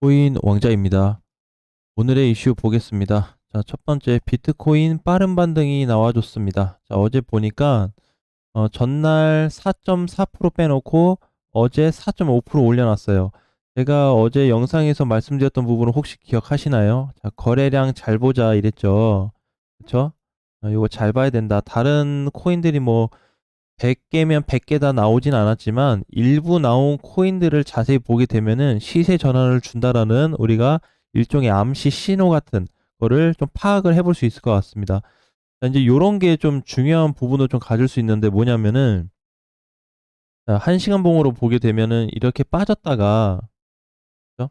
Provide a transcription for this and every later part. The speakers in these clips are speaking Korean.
코인 왕자입니다. 오늘의 이슈 보겠습니다. 자, 첫 번째 비트코인 빠른 반등이 나와줬습니다. 자, 어제 보니까 전날 4.4% 빼놓고 어제 4.5% 올려놨어요. 제가 어제 영상에서 말씀드렸던 부분을 혹시 기억하시나요? 자, 거래량 잘 보자 이랬죠. 그쵸? 이거 잘 봐야 된다. 다른 코인들이 뭐 100개면 100개 다 나오진 않았지만 일부 나온 코인들을 자세히 보게 되면은 시세 전환을 준다라는 우리가 일종의 암시 신호 같은 거를 좀 파악을 해볼 수 있을 것 같습니다. 자, 이제 요런 게 좀 중요한 부분을 좀 가질 수 있는데 뭐냐면은, 자, 1시간 봉으로 보게 되면은 이렇게 빠졌다가, 그죠?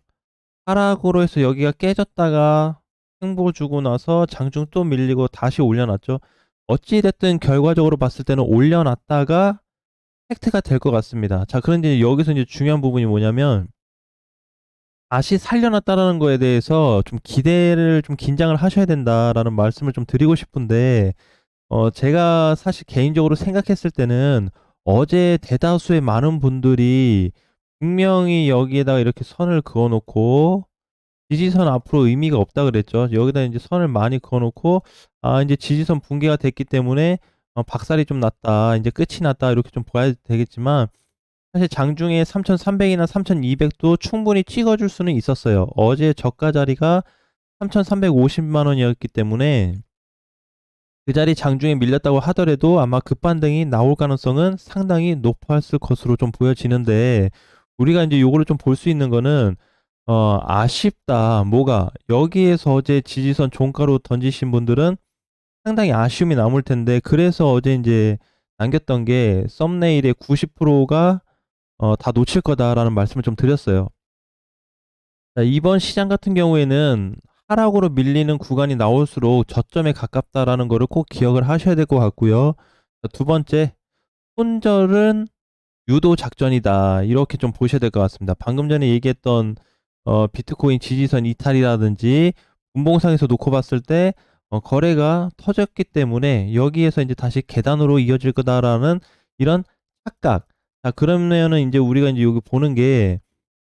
하락으로 해서 여기가 깨졌다가 횡보 주고 나서 장중 또 밀리고 다시 올려놨죠. 어찌됐든 결과적으로 봤을 때는 올려놨다가 팩트가 될 것 같습니다. 자, 그런데 여기서 이제 중요한 부분이 뭐냐면, 다시 살려놨다라는 거에 대해서 좀 기대를 좀 긴장을 하셔야 된다라는 말씀을 좀 드리고 싶은데, 제가 사실 개인적으로 생각했을 때는 어제 대다수의 많은 분들이 분명히 여기에다가 이렇게 선을 그어놓고 지지선 앞으로 의미가 없다 그랬죠. 여기다 이제 선을 많이 그어놓고, 아, 이제 지지선 붕괴가 됐기 때문에 박살이 좀 났다, 이제 끝이 났다, 이렇게 좀 봐야 되겠지만, 사실 장중에 3,300이나 3,200도 충분히 찍어줄 수는 있었어요. 어제 저가 자리가 3,350만 원이었기 때문에 그 자리 장중에 밀렸다고 하더라도 아마 급반등이 나올 가능성은 상당히 높았을 것으로 좀 보여지는데, 우리가 이제 요거를 좀 볼 수 있는 거는 아쉽다. 뭐가 여기에서 어제 지지선 종가로 던지신 분들은 상당히 아쉬움이 남을 텐데, 그래서 어제 이제 남겼던 게 썸네일의 90%가 다 놓칠 거다라는 말씀을 좀 드렸어요. 자, 이번 시장 같은 경우에는 하락으로 밀리는 구간이 나올수록 저점에 가깝다라는 거를 꼭 기억을 하셔야 될 것 같고요. 자, 두 번째, 손절은 유도 작전이다. 이렇게 좀 보셔야 될 것 같습니다. 방금 전에 얘기했던 비트코인 지지선 이탈이라든지 분봉상에서 놓고 봤을 때 거래가 터졌기 때문에 여기에서 이제 다시 계단으로 이어질 거다라는 이런 착각. 자, 그러면은 이제 우리가 이제 여기 보는 게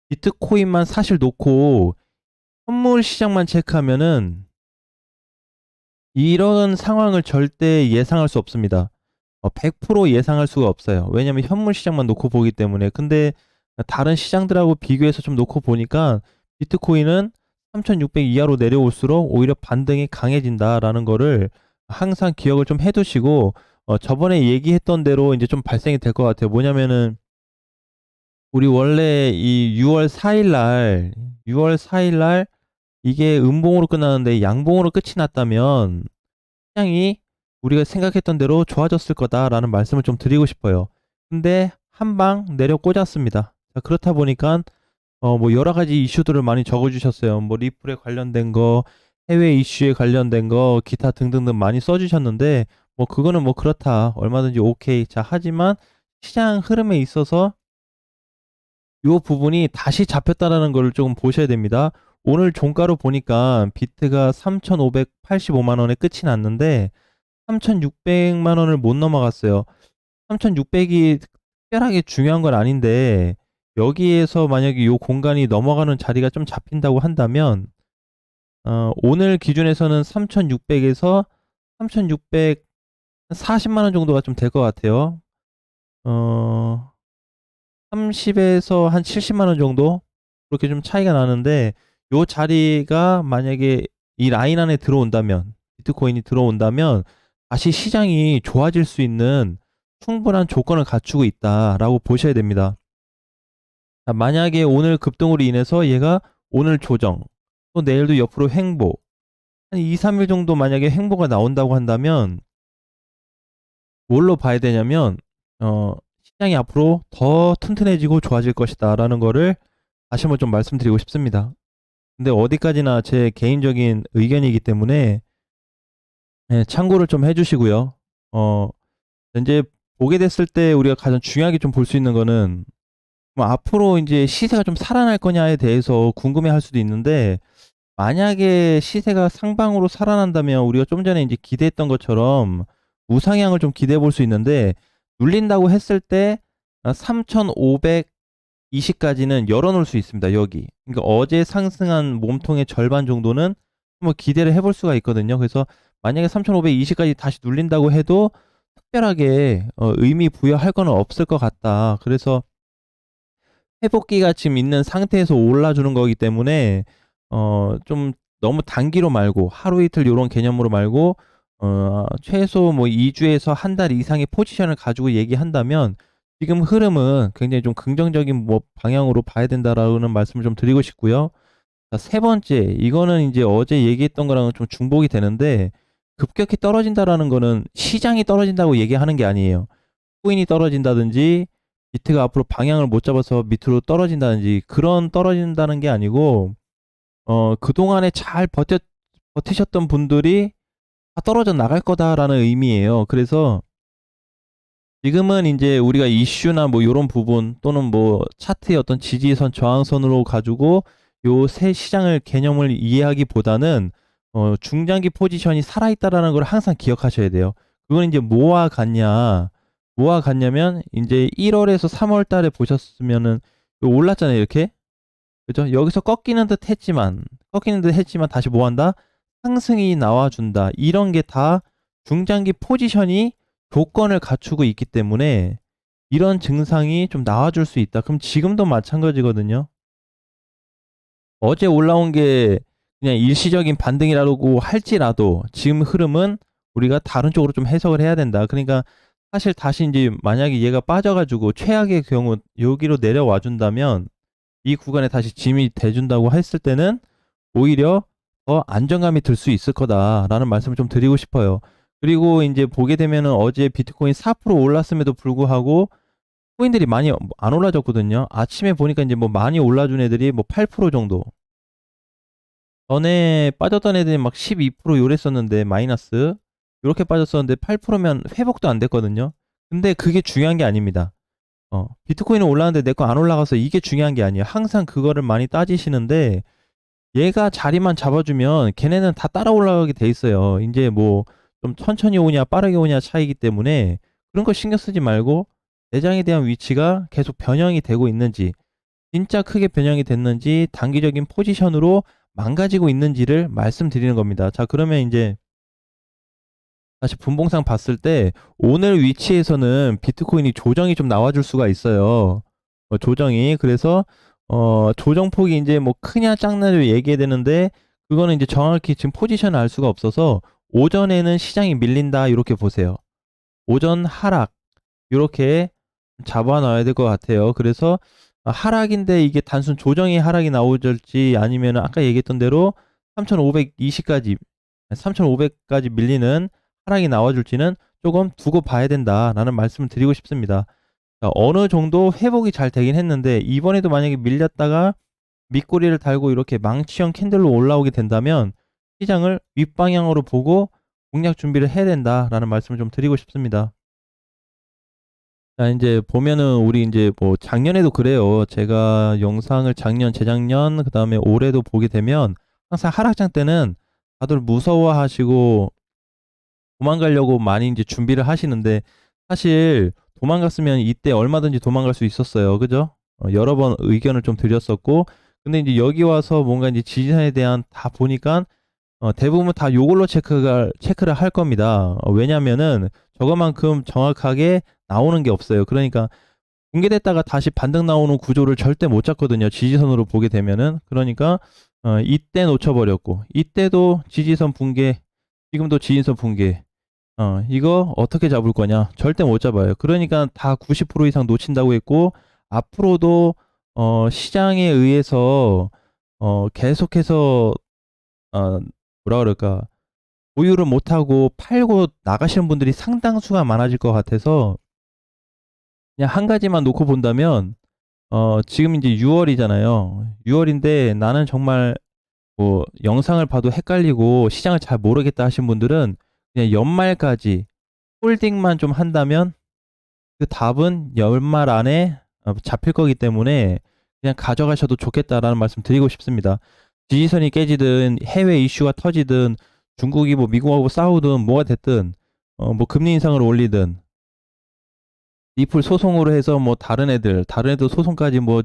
비트코인만 사실 놓고 선물 시장만 체크하면은 이런 상황을 절대 예상할 수 없습니다. 100% 예상할 수가 없어요. 왜냐면 현물 시장만 놓고 보기 때문에. 근데 다른 시장들하고 비교해서 좀 놓고 보니까 비트코인은 3,600 이하로 내려올수록 오히려 반등이 강해진다라는 거를 항상 기억을 좀 해두시고, 저번에 얘기했던 대로 이제 좀 발생이 될 것 같아요. 뭐냐면은 우리 원래 이 6월 4일 날 이게 음봉으로 끝나는데 양봉으로 끝이 났다면 시장이 우리가 생각했던 대로 좋아졌을 거다라는 말씀을 좀 드리고 싶어요. 근데 한 방 내려 꽂았습니다. 자, 그렇다 보니까 뭐 여러 가지 이슈들을 많이 적어주셨어요. 뭐 리플에 관련된 거, 해외 이슈에 관련된 거, 기타 등등등 많이 써주셨는데, 뭐 그거는 뭐 그렇다, 얼마든지 오케이. 자, 하지만 시장 흐름에 있어서 이 부분이 다시 잡혔다라는 걸 조금 보셔야 됩니다. 오늘 종가로 보니까 비트가 3,585만 원에 끝이 났는데 3,600만 원을 못 넘어갔어요. 3,600이 특별하게 중요한 건 아닌데, 여기에서 만약에 이 공간이 넘어가는 자리가 좀 잡힌다고 한다면 오늘 기준에서는 3,600에서 3,640만 원 정도가 좀 될 것 같아요. 어, 30에서 한 70만 원 정도 그렇게 좀 차이가 나는데, 요 자리가 만약에 이 라인 안에 들어온다면, 비트코인이 들어온다면 다시 시장이 좋아질 수 있는 충분한 조건을 갖추고 있다라고 보셔야 됩니다. 자, 만약에 오늘 급등으로 인해서 얘가 오늘 조정, 또 내일도 옆으로 횡보, 한 2, 3일 정도 만약에 횡보가 나온다고 한다면 뭘로 봐야 되냐면, 시장이 앞으로 더 튼튼해지고 좋아질 것이다라는 거를 다시 한번 좀 말씀드리고 싶습니다. 근데 어디까지나 제 개인적인 의견이기 때문에 참고를 좀 해주시고요. 어, 이제 보게 됐을 때 우리가 가장 중요하게 좀 볼 수 있는 거는, 뭐 앞으로 이제 시세가 좀 살아날 거냐에 대해서 궁금해 할 수도 있는데, 만약에 시세가 상방으로 살아난다면 우리가 좀 전에 이제 기대했던 것처럼 우상향을 좀 기대해 볼 수 있는데, 눌린다고 했을 때 3,500 20까지는 열어놓을 수 있습니다. 여기. 그러니까 어제 상승한 몸통의 절반 정도는 뭐 기대를 해볼 수가 있거든요. 그래서 만약에 3,520까지 다시 눌린다고 해도 특별하게 의미 부여할 거는 없을 것 같다. 그래서 회복기가 지금 있는 상태에서 올라주는 거기 때문에 좀 너무 단기로 말고 하루 이틀 요런 개념으로 말고 최소 뭐 2주에서 한 달 이상의 포지션을 가지고 얘기한다면 지금 흐름은 굉장히 좀 긍정적인 뭐 방향으로 봐야 된다라는 말씀을 좀 드리고 싶고요. 자, 세 번째, 이거는 이제 어제 얘기했던 거랑은 좀 중복이 되는데 급격히 떨어진다라는 거는 시장이 떨어진다고 얘기하는 게 아니에요. 코인이 떨어진다든지 비트가 앞으로 방향을 못 잡아서 밑으로 떨어진다든지 그런 떨어진다는 게 아니고 그동안에 잘 버티셨던 분들이 다 떨어져 나갈 거다라는 의미예요. 그래서 지금은 이제 우리가 이슈나 뭐 요런 부분 또는 뭐 차트의 어떤 지지선, 저항선으로 가지고 요 새 시장을 개념을 이해하기보다는 중장기 포지션이 살아있다라는 걸 항상 기억하셔야 돼요. 그건 이제 뭐와 같냐면 이제 1월에서 3월 달에 보셨으면은 올랐잖아요, 이렇게. 그죠? 여기서 꺾이는 듯 했지만 다시 뭐 한다? 상승이 나와준다. 이런 게 다 중장기 포지션이 조건을 갖추고 있기 때문에 이런 증상이 좀 나와줄 수 있다. 그럼 지금도 마찬가지거든요. 어제 올라온 게 그냥 일시적인 반등이라고 할지라도 지금 흐름은 우리가 다른 쪽으로 좀 해석을 해야 된다. 그러니까 사실 다시 이제 만약에 얘가 빠져가지고 최악의 경우 여기로 내려와 준다면 이 구간에 다시 짐이 돼준다고 했을 때는 오히려 더 안정감이 들 수 있을 거다라는 말씀을 좀 드리고 싶어요. 그리고 이제 보게 되면은 어제 비트코인 4% 올랐음에도 불구하고 코인들이 많이 안 올라졌거든요. 아침에 보니까 이제 뭐 많이 올라준 애들이 뭐 8% 정도. 전에 빠졌던 애들이 막 12% 요랬었는데 마이너스 이렇게 빠졌었는데 8%면 회복도 안 됐거든요. 근데 그게 중요한 게 아닙니다. 비트코인은 올라가는데 내 거 안 올라가서 이게 중요한 게 아니에요. 항상 그거를 많이 따지시는데 얘가 자리만 잡아주면 걔네는 다 따라 올라가게 돼 있어요. 이제 뭐 좀 천천히 오냐 빠르게 오냐 차이기 때문에 그런 거 신경 쓰지 말고 내장에 대한 위치가 계속 변형이 되고 있는지 진짜 크게 변형이 됐는지 단기적인 포지션으로 망가지고 있는지를 말씀드리는 겁니다. 자, 그러면 이제 다시 분봉상 봤을 때 오늘 위치에서는 비트코인이 조정이 좀 나와줄 수가 있어요. 조정이. 그래서 조정폭이 이제 뭐 크냐 작냐를 얘기해야 되는데 그거는 이제 정확히 지금 포지션을 알 수가 없어서 오전에는 시장이 밀린다 이렇게 보세요. 오전 하락 이렇게 잡아놔야 될 것 같아요. 그래서 하락인데 이게 단순 조정이 하락이 나오질지 아니면 아까 얘기했던 대로 3,520까지 3,500까지 밀리는 하락이 나와줄지는 조금 두고 봐야 된다라는 말씀을 드리고 싶습니다. 어느 정도 회복이 잘 되긴 했는데 이번에도 만약에 밀렸다가 밑꼬리를 달고 이렇게 망치형 캔들로 올라오게 된다면 시장을 윗방향으로 보고 공략 준비를 해야 된다라는 말씀을 좀 드리고 싶습니다. 자, 이제 보면은 우리 이제 뭐 작년에도 그래요. 제가 영상을 작년, 재작년, 그다음에 올해도 보게 되면 항상 하락장 때는 다들 무서워하시고 도망가려고 많이 이제 준비를 하시는데 사실 도망갔으면 이때 얼마든지 도망갈 수 있었어요. 그죠? 여러 번 의견을 좀 드렸었고 근데 이제 여기 와서 뭔가 이제 지지선에 대한 다 보니까 대부분 다 요걸로 체크를 할 겁니다. 왜냐면은 저것만큼 정확하게 나오는 게 없어요. 그러니까 붕괴됐다가 다시 반등 나오는 구조를 절대 못 잡거든요. 지지선으로 보게 되면은. 그러니까 이때 놓쳐버렸고 이때도 지지선 붕괴, 지금도 지지선 붕괴. 이거 어떻게 잡을 거냐? 절대 못 잡아요. 그러니까 다 90% 이상 놓친다고 했고 앞으로도 시장에 의해서 계속해서 뭐라 그럴까? 보유를 못하고 팔고 나가시는 분들이 상당수가 많아질 것 같아서 그냥 한 가지만 놓고 본다면 지금 이제 6월이잖아요. 6월인데 나는 정말 뭐 영상을 봐도 헷갈리고 시장을 잘 모르겠다 하신 분들은 그냥 연말까지 홀딩만 좀 한다면 그 답은 연말 안에 잡힐 거기 때문에 그냥 가져가셔도 좋겠다라는 말씀 드리고 싶습니다. 지지선이 깨지든 해외 이슈가 터지든 중국이 뭐 미국하고 싸우든 뭐가 됐든 뭐 금리 인상을 올리든 리플 소송으로 해서 뭐 다른 애들 소송까지 뭐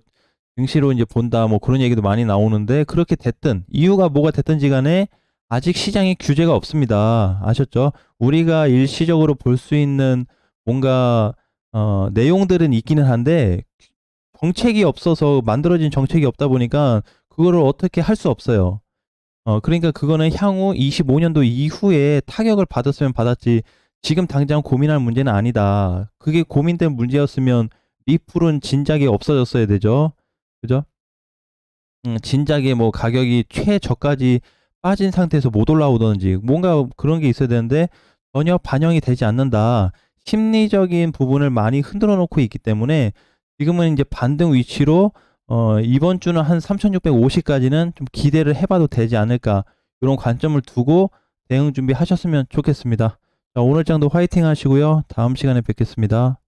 증시로 이제 본다 뭐 그런 얘기도 많이 나오는데 그렇게 됐든 이유가 뭐가 됐든지 간에 아직 시장에 규제가 없습니다. 아셨죠? 우리가 일시적으로 볼 수 있는 뭔가 내용들은 있기는 한데 정책이 없어서 만들어진 정책이 없다 보니까 그거를 어떻게 할 수 없어요. 그러니까 그거는 향후 25년도 이후에 타격을 받았으면 받았지 지금 당장 고민할 문제는 아니다. 그게 고민된 문제였으면 리플은 진작에 없어졌어야 되죠. 그죠? 진작에 뭐 가격이 최저까지 빠진 상태에서 못 올라오든지 뭔가 그런 게 있어야 되는데 전혀 반영이 되지 않는다. 심리적인 부분을 많이 흔들어 놓고 있기 때문에 지금은 이제 반등 위치로 이번 주는 한 3650까지는 좀 기대를 해봐도 되지 않을까 이런 관점을 두고 대응 준비하셨으면 좋겠습니다. 자, 오늘 장도 화이팅 하시고요. 다음 시간에 뵙겠습니다.